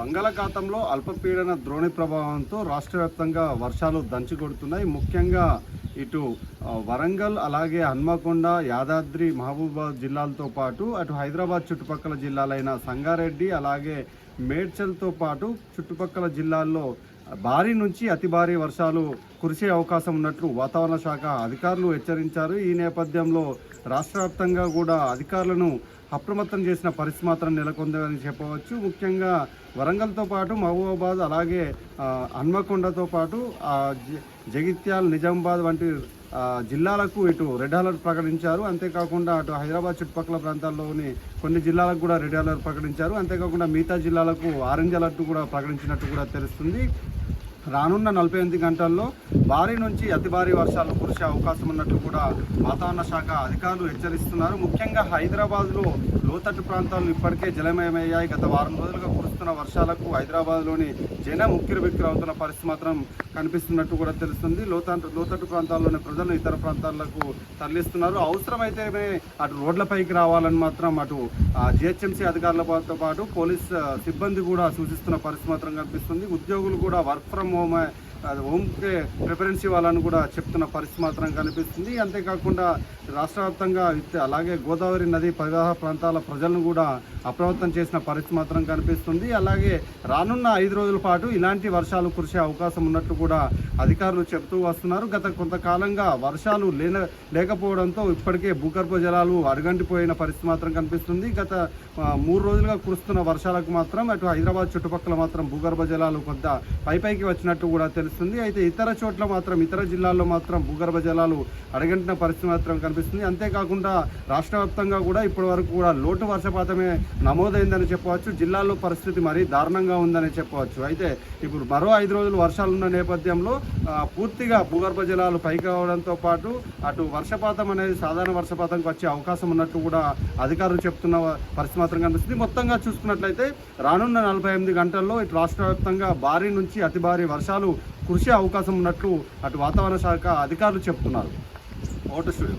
బంగాళాఖాతంలో అల్పపీడన ద్రోణి ప్రభావంతో రాష్ట్ర వ్యాప్తంగా వర్షాలు దంచుకొడుతున్నాయి. ముఖ్యంగా ఇటు వరంగల్, అలాగే హన్మకొండ, యాదాద్రి, మహబూబాబాద్ జిల్లాలతో పాటు అటు హైదరాబాద్ చుట్టుపక్కల జిల్లాలైన సంగారెడ్డి, అలాగే మేడ్చల్తో పాటు చుట్టుపక్కల జిల్లాల్లో భారీ నుంచి అతి భారీ వర్షాలు కురిసే అవకాశం ఉన్నట్లు వాతావరణ శాఖ అధికారులు హెచ్చరించారు. ఈ నేపథ్యంలో రాష్ట్ర వ్యాప్తంగా కూడా అధికారులను అప్రమత్తం చేసిన పరిస్థితి మాత్రం నెలకొందని చెప్పవచ్చు. ముఖ్యంగా వరంగల్తో పాటు మహబూబాబాద్, అలాగే హన్మకొండతో పాటు జగిత్యాల, నిజామాబాద్ వంటి జిల్లాలకు ఇటు రెడ్ అలర్ట్ ప్రకటించారు. అంతేకాకుండా అటు హైదరాబాద్ చుట్టుపక్కల ప్రాంతాల్లోని కొన్ని జిల్లాలకు కూడా రెడ్ అలర్ట్ ప్రకటించారు. అంతేకాకుండా మిగతా జిల్లాలకు ఆరెంజ్ అలర్ట్ కూడా ప్రకటించినట్టు కూడా తెలుస్తుంది. రానున్న 48 గంటల్లో భారీ నుంచి అతి భారీ వర్షాలు కురిసే అవకాశం ఉన్నట్లు కూడా వాతావరణ శాఖ అధికారులు హెచ్చరిస్తున్నారు. ముఖ్యంగా హైదరాబాద్లో లోతట్టు ప్రాంతాలు ఇప్పటికే జలమయమయ్యాయి. గత వారం రోజులుగా కురుస్తున్న వర్షాలకు హైదరాబాద్లోని జనం ఉక్కిరిబిక్కిరి అవుతున్న పరిస్థితి మాత్రం కనిపిస్తున్నట్టు కూడా తెలుస్తుంది. లోతట్టు ప్రాంతాల్లోని ప్రజలు ఇతర ప్రాంతాలకు తరలిస్తున్నారు. అవసరమైతేనే అటు రోడ్లపైకి రావాలని మాత్రం అటు జిహెచ్ఎంసీ అధికారులతో పాటు పోలీస్ సిబ్బంది కూడా సూచిస్తున్న పరిస్థితి మాత్రం కనిపిస్తుంది. ఉద్యోగులు కూడా వర్క్ ఫ్రమ్ హోమ్కే ప్రిఫరెన్స్ ఇవ్వాలని కూడా చెప్తున్న పరిస్థితి మాత్రం కనిపిస్తుంది. అంతేకాకుండా రాష్ట్ర వ్యాప్తంగా అలాగే గోదావరి నది పరివాహక ప్రాంతాల ప్రజలను కూడా అప్రమత్తం చేసిన పరిస్థితి మాత్రం కనిపిస్తుంది. అలాగే రానున్న 5 రోజుల పాటు ఇలాంటి వర్షాలు కురిసే అవకాశం ఉన్నట్లు కూడా అధికారులు చెబుతూ వస్తున్నారు. గత కొంతకాలంగా వర్షాలు లేకపోవడంతో ఇప్పటికే భూగర్భ జలాలు అడుగంటిపోయిన పరిస్థితి మాత్రం కనిపిస్తుంది. గత 3 రోజులుగా కురుస్తున్న వర్షాలకు మాత్రం అటు హైదరాబాద్ చుట్టుపక్కల మాత్రం భూగర్భ జలాలు కొంత పైకి వచ్చినట్టు కూడా తెలుస్తుంది. అయితే ఇతర చోట్ల మాత్రం, ఇతర జిల్లాల్లో మాత్రం భూగర్భ జలాలు అడగంటిన పరిస్థితి మాత్రం కనిపిస్తుంది. అంతేకాకుండా రాష్ట్ర వ్యాప్తంగా కూడా ఇప్పటి వరకు కూడా లోటు వర్షపాతమే నమోదైందని చెప్పవచ్చు. జిల్లాల్లో పరిస్థితి మరీ దారుణంగా ఉందని చెప్పవచ్చు. అయితే ఇప్పుడు మరో 5 రోజులు వర్షాలున్న నేపథ్యంలో పూర్తిగా భూగర్భ జలాలు పైకి రావడంతో పాటు అటు వర్షపాతం అనేది సాధారణ వర్షపాతంకి వచ్చే అవకాశం ఉన్నట్టు కూడా అధికారులు చెప్తున్న పరిస్థితి మాత్రం కనిపిస్తుంది. మొత్తంగా చూసుకున్నట్లయితే రానున్న 48 గంటల్లో ఇటు రాష్ట్ర వ్యాప్తంగా భారీ నుంచి అతి భారీ వర్షాలు కురిసే అవకాశం ఉన్నట్లు అటు వాతావరణ శాఖ అధికారులు చెప్తున్నారు. Vote studio.